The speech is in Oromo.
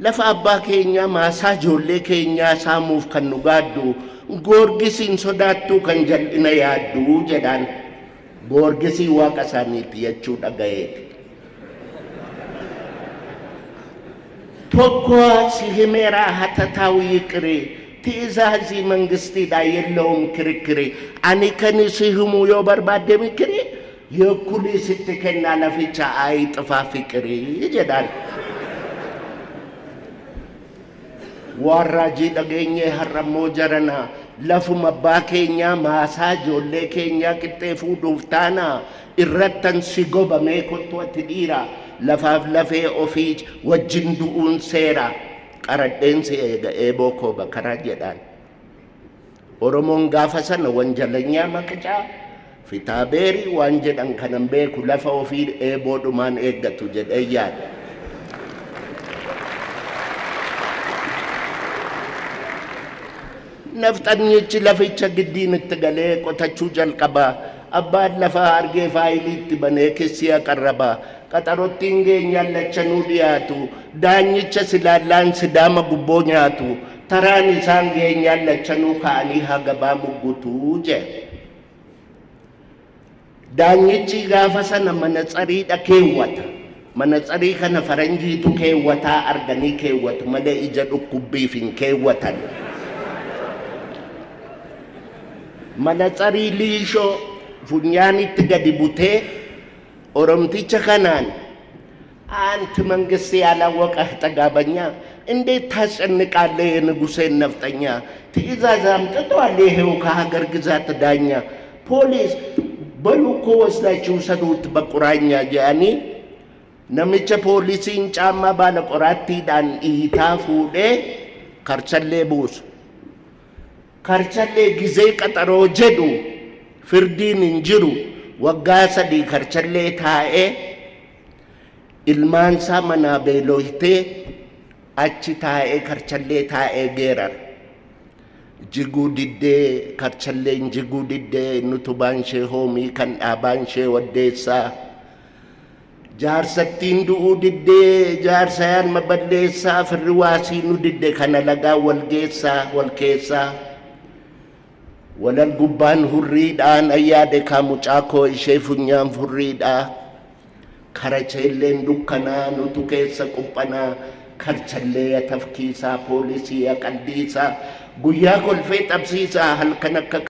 lafa abbaa keenya maasaa ijoollee keenyaa saamuuf kan nu gaaddu goorgisiin sodaattuu kan jal'ina yaaddu jedhaan. Goorgisii waaqa isaaniiti jechuu dhaga'eeti. tokko si himeeraa hatataa'u yiqiree ትእዛዝ መንግስቲዳ የለውም ክርክሬ አኒ ከንስ ህሙ ዮ በርባደ ምክሬ የኩሊ ስትከና ለፍቻ አይጥፋ ፍቅሬ ይጀዳል ዋራጂ ደገኘ ሐረሞ ጀረና ለፉ መባከኛ ማሳጆ ለከኛ ቅጤፉ ዱፍታና ኢረተን ሲጎበ መኮቶ ትዲራ ለፋፍ ለፌ ኦፊጅ ወጅንዱን ሴራ Karaddensi eeboko bakara jedhan Oromoon gaafa sana wanjalanya maqaca fitaabeeri waan jedhan kanan beeku lafa ofii eeboodhumaan eeggatu jedhee yaada. Naftanyichi laficha giddiin itti galee qotachuu jalqaba abbaan lafa argee faayiliitti banee kessiya qarraba. Qatarottiin geenyaan lachanuu dhiyaatu daanyicha silaallaan sidaama gubboo nyaatu taraan isaan geenyaan lachanuu ka'anii hagabaa muggutuu je daanyichi gaafa sana manatsariidha keewwata manatsarii kana faranjiitu keewwataa arganii keewwatu malee ija dhukkubbiif hin keewwatan manatsarii liishoo funyaanitti gadi butee Oromticha kanan anti መንግስት ያላወቀህ ጠጋበኛ እንዴት ታስጨንቃለህ የንጉሴን ነፍጠኛ ትእዛዝ አምጥቷል ይሄው ከሀገር ግዛት ዳኛ ፖሊስ በሉኮ ወስዳችሁ ሰዱት በቁራኛ ያኒ ነምቸ ፖሊሲን ጫማ ባለ ቆራቲዳን ኢታፉዴ ከርቸሌ ቡስ ከርቸሌ ጊዜ ቀጠሮ ጀዱ ፍርዲን እንጅሩ waggaasa di karchallee taa'ee ilmaan isaa manaa beelooytee achi taa'ee karchallee taa'ee geerar jiguu diddee karchalleen jiguu diddee nutubaan ishee hoomii kan dhaabaan ishee waddeessaa jaarsattiin du'uu diddee jaarsayaan maballeessaa firri waasii nu diddee kana lagaa walgeessaa walkeessaa Walal gubbaan hurriidhaan ayyaade kaamucaakoo ishee funyaan furriidhaa karachalleen dukkanaa nutu keessa quphanaa karchallee tafkiisaa poolisii qaldiisaa guyyaa kolfee xabsiisaa halkan akka